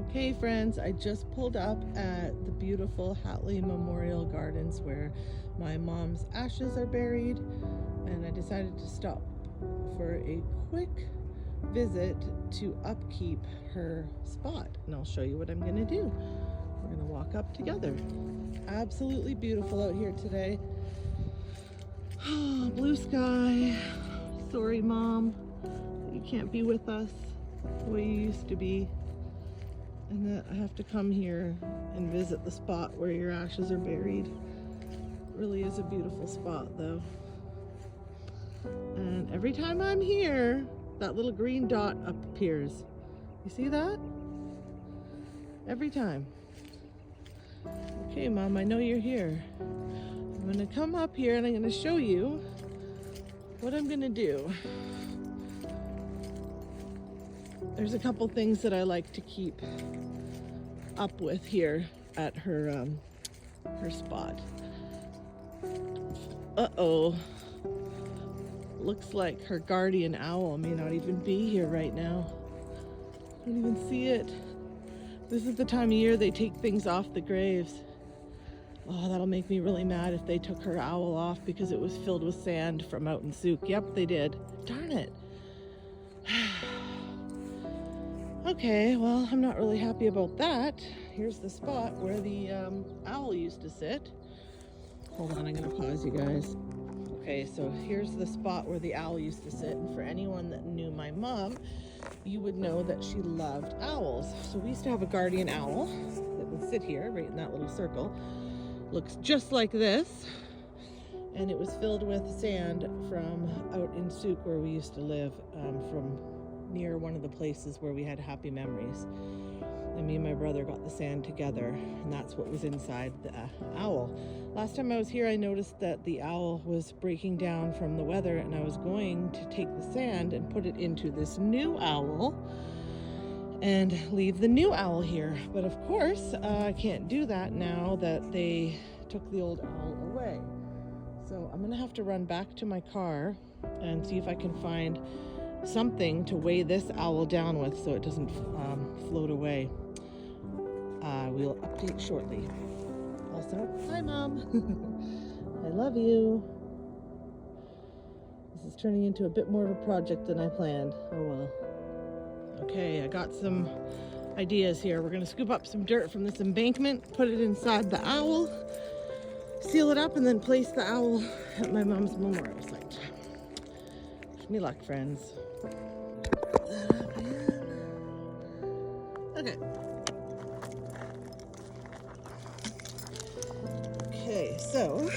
Okay friends, I just pulled up at the beautiful Hatley Memorial Gardens where my mom's ashes are buried, and I decided to stop for a quick visit to upkeep her spot, and I'll show you what I'm gonna do. We're gonna walk up together. Absolutely beautiful out here today. Blue sky. Sorry Mom that you can't be with us the way you used to be, and that I have to come here and visit the spot where your ashes are buried. It really is a beautiful spot though. And every time I'm here, that little green dot appears. You see that? Every time. Okay, Mom, I know you're here. I'm gonna come up here and I'm gonna show you what I'm gonna do. There's a couple things that I like to keep up with here at her spot. Uh-oh. Looks like her guardian owl may not even be here right now. Don't even see it. This is the time of year they take things off the graves. Oh, that'll make me really mad if they took her owl off because it was filled with sand from out in Souk. Yep, they did. Darn it. Okay, well, I'm not really happy about that. Here's the spot where the owl used to sit. Hold on, I'm gonna pause you guys. Okay, so here's the spot where the owl used to sit, and for anyone that knew my mom, you would know that she loved owls. So we used to have a guardian owl that would sit here, right in that little circle. Looks just like this, and it was filled with sand from out in Souk where we used to live, from near one of the places where we had happy memories. And me and my brother got the sand together, and that's what was inside the owl. Last time I was here, I noticed that the owl was breaking down from the weather, and I was going to take the sand and put it into this new owl and leave the new owl here. But of course, I can't do that now that they took the old owl away. So I'm gonna have to run back to my car and see if I can find something to weigh this owl down with so it doesn't float away. We'll update shortly. Also, hi Mom. I love you. This is turning into a bit more of a project than I planned. Oh well. Okay, I got some ideas here. We're gonna scoop up some dirt from this embankment, put it inside the owl, seal it up, and then place the owl at my mom's memorial site. Wish me luck, friends. Okay. Okay, so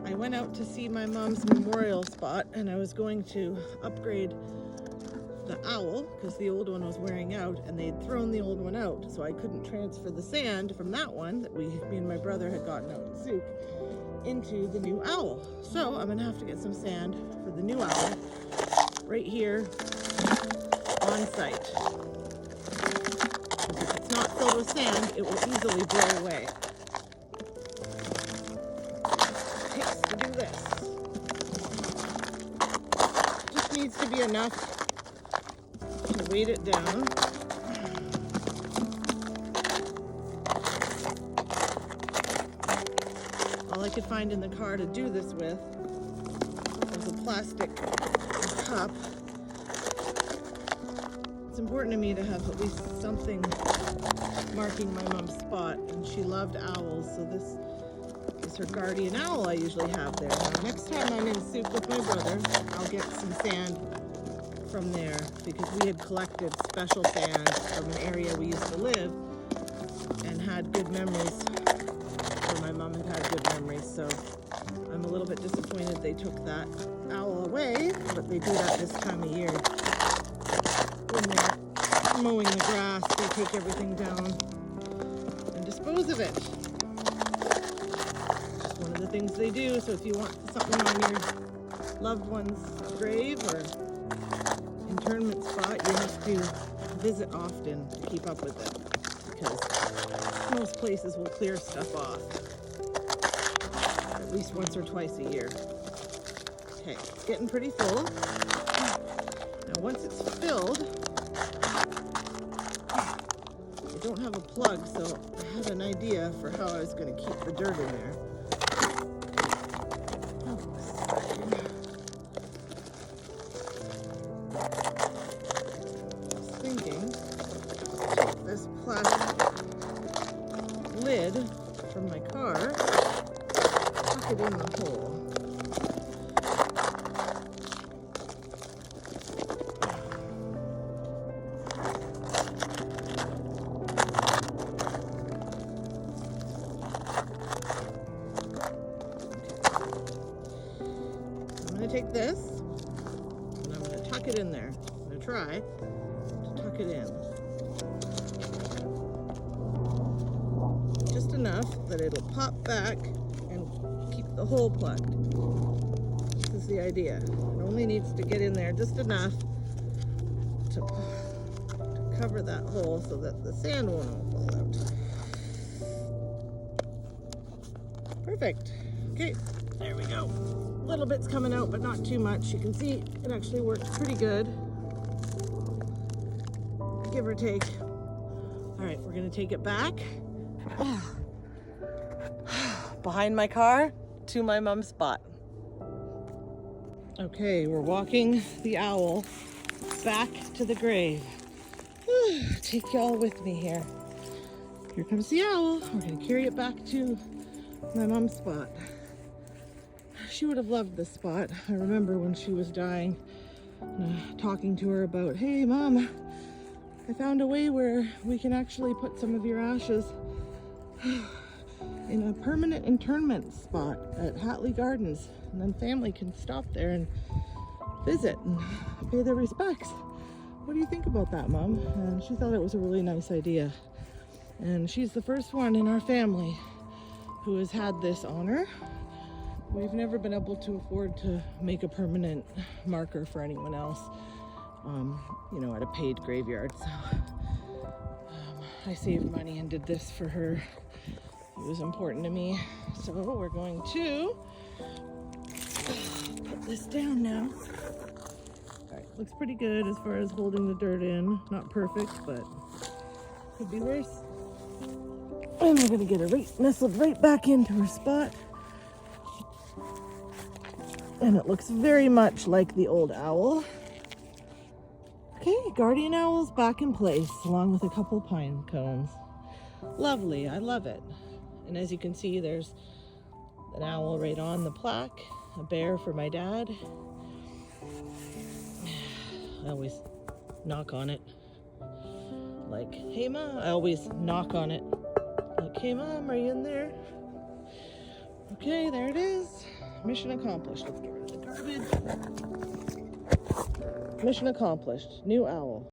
I went out to see my mom's memorial spot, and I was going to upgrade the owl because the old one was wearing out, and they'd thrown the old one out, so I couldn't transfer the sand from that one that me and my brother had gotten out in Souk into the new owl. So I'm gonna have to get some sand for the new owl right here on site. Because if it's not filled with sand, it will easily blow away. It takes to do this. Just needs to be enough to weight it down. All I could find in the car to do this with was a plastic cup. It's important to me to have at least something marking my mom's spot, and she loved owls, so this is her guardian owl I usually have there. Now, next time I'm in Souk with my brother, I'll get some sand from there because we had collected special sand from an area we used to live and had good memories. Or my mom had good memories, so I'm a little bit disappointed they took that owl away, but they do that this time of year. When they're mowing the grass, they take everything down and dispose of it. Just one of the things they do. So if you want something on your loved one's grave or internment spot, you have to visit often to keep up with it, because most places will clear stuff off at least once or twice a year. Okay, it's getting pretty full. Now once it's filled, don't have a plug, so I had an idea for how I was going to keep the dirt in there. I was thinking, take this plastic lid from my car, tuck it in the hole. I'm going to take this and I'm going to tuck it in there. I'm going to try to tuck it in. Just enough that it'll pop back and keep the hole plugged. This is the idea. It only needs to get in there just enough to cover that hole so that the sand won't all fall out. Perfect. Okay, there we go. A little bit's coming out, but not too much. You can see it actually works pretty good, give or take. All right, we're gonna take it back behind my car to my mom's spot. Okay, we're walking the owl back to the grave. Take y'all with me here. Here comes the owl. We're gonna carry it back to my mom's spot. She would have loved this spot. I remember when she was dying, talking to her about, hey Mom, I found a way where we can actually put some of your ashes in a permanent internment spot at Hatley Gardens, and then family can stop there and visit and pay their respects. What do you think about that, Mom? And she thought it was a really nice idea. And she's the first one in our family who has had this honor. We've never been able to afford to make a permanent marker for anyone else, you know, at a paid graveyard. So I saved money and did this for her. It was important to me. So we're going to put this down now. All right, looks pretty good as far as holding the dirt in. Not perfect, but could be worse. And we're gonna get her nestled right back into her spot. And it looks very much like the old owl. Okay, guardian owl's back in place, along with a couple pine cones. Lovely, I love it. And as you can see, there's an owl right on the plaque, a bear for my dad. I always knock on it. Like, hey Mom, I always knock on it. Like, hey Mom, are you in there? Okay, there it is. Mission accomplished. Let's get rid of the garbage. Mission accomplished. New owl.